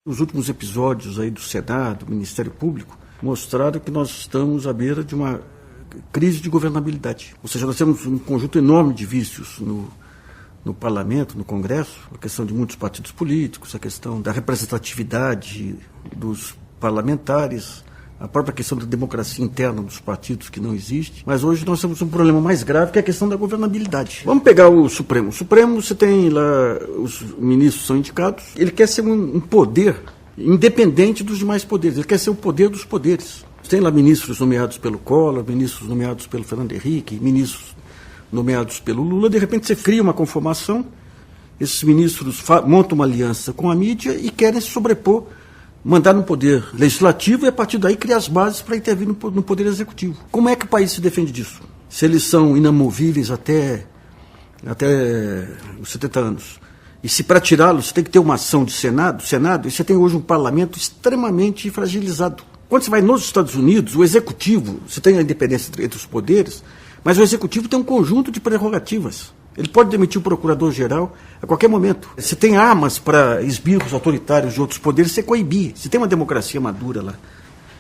Os últimos episódios aí do Senado, do Ministério Público, mostraram que nós estamos à beira de uma crise de governabilidade. Ou seja, nós temos um conjunto enorme de vícios no Parlamento, no Congresso, a questão de muitos partidos políticos, a questão da representatividade dos parlamentares, a própria questão da democracia interna dos partidos que não existe. Mas hoje nós temos um problema mais grave, que é a questão da governabilidade. Vamos pegar o Supremo. O Supremo, você tem lá, os ministros são indicados, ele quer ser um poder independente dos demais poderes, ele quer ser o poder dos poderes. Tem lá ministros nomeados pelo Collor, ministros nomeados pelo Fernando Henrique, ministros nomeados pelo Lula. De repente você cria uma conformação, esses ministros montam uma aliança com a mídia e querem se sobrepor, mandar no poder legislativo e a partir daí criar as bases para intervir no poder executivo. Como é que o país se defende disso? Se eles são inamovíveis até os 70 anos. E se para tirá-los você tem que ter uma ação de Senado, e você tem hoje um parlamento extremamente fragilizado. Quando você vai nos Estados Unidos, o executivo, você tem a independência entre os poderes, mas o executivo tem um conjunto de prerrogativas. Ele pode demitir o procurador-geral a qualquer momento. Você tem armas para esbirros autoritários de outros poderes, você coibir. Você tem uma democracia madura lá.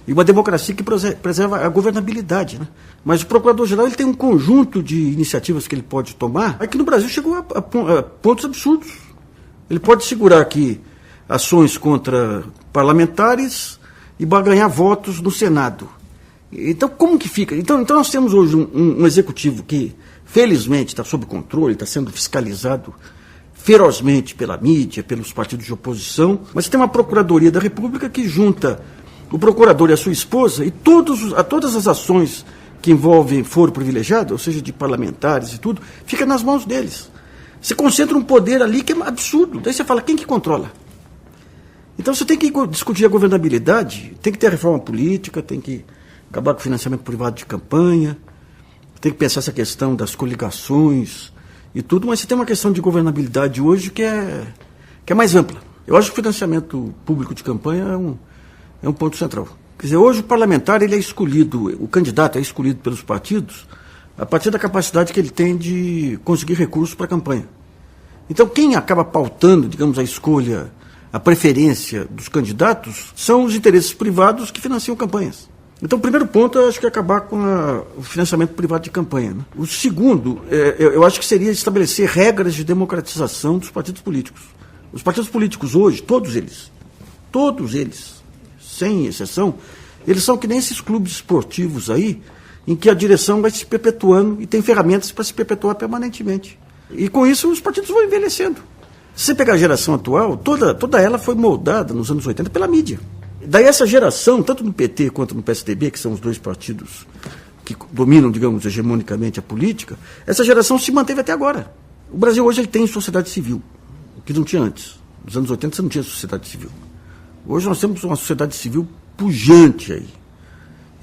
E uma democracia que preserva a governabilidade. Né? Mas o procurador-geral ele tem um conjunto de iniciativas que ele pode tomar. Aqui no Brasil chegou a pontos absurdos. Ele pode segurar aqui ações contra parlamentares e barganhar votos no Senado. Então, como que fica? Então nós temos hoje um executivo que, felizmente, está sob controle, está sendo fiscalizado ferozmente pela mídia, pelos partidos de oposição, mas tem uma Procuradoria da República que junta o procurador e a sua esposa e todas as ações que envolvem foro privilegiado, ou seja, de parlamentares e tudo, fica nas mãos deles. Você concentra um poder ali que é absurdo. Daí você fala, quem que controla? Então você tem que discutir a governabilidade, tem que ter a reforma política, tem que acabar com o financiamento privado de campanha, tem que pensar essa questão das coligações e tudo, mas você tem uma questão de governabilidade hoje que é mais ampla. Eu acho que o financiamento público de campanha é um ponto central. Quer dizer, hoje o parlamentar ele é escolhido, o candidato é escolhido pelos partidos a partir da capacidade que ele tem de conseguir recursos para a campanha. Então quem acaba pautando, digamos, a escolha, a preferência dos candidatos são os interesses privados que financiam campanhas. Então, o primeiro ponto, eu acho que é acabar com o financiamento privado de campanha. Né? O segundo, eu acho que seria estabelecer regras de democratização dos partidos políticos. Os partidos políticos hoje, todos eles, sem exceção, eles são que nem esses clubes esportivos aí, em que a direção vai se perpetuando e tem ferramentas para se perpetuar permanentemente. E com isso os partidos vão envelhecendo. Se você pegar a geração atual, toda ela foi moldada nos anos 80 pela mídia. Daí essa geração, tanto no PT quanto no PSDB, que são os dois partidos que dominam, digamos, hegemonicamente a política, essa geração se manteve até agora. O Brasil hoje ele tem sociedade civil, o que não tinha antes. Nos anos 80 você não tinha sociedade civil. Hoje nós temos uma sociedade civil pujante aí.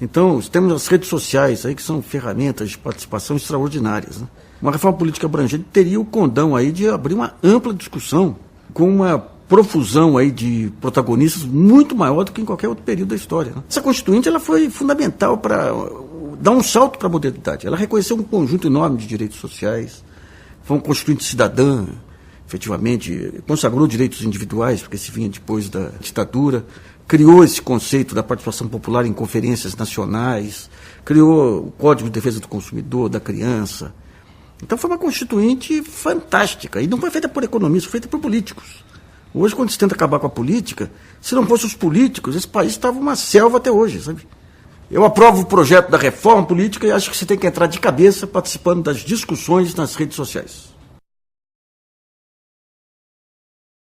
Então, temos as redes sociais aí que são ferramentas de participação extraordinárias. Né? Uma reforma política abrangente teria o condão aí de abrir uma ampla discussão com uma profusão aí de protagonistas muito maior do que em qualquer outro período da história. Né? Essa Constituinte ela foi fundamental para dar um salto para a modernidade. Ela reconheceu um conjunto enorme de direitos sociais, foi uma Constituinte cidadã, efetivamente, consagrou direitos individuais, porque se vinha depois da ditadura, criou esse conceito da participação popular em conferências nacionais, criou o Código de Defesa do Consumidor, da criança. Então foi uma Constituinte fantástica, e não foi feita por economistas, foi feita por políticos. Hoje, quando se tenta acabar com a política, se não fossem os políticos, esse país estava uma selva até hoje, sabe? Eu aprovo o projeto da reforma política e acho que você tem que entrar de cabeça participando das discussões nas redes sociais.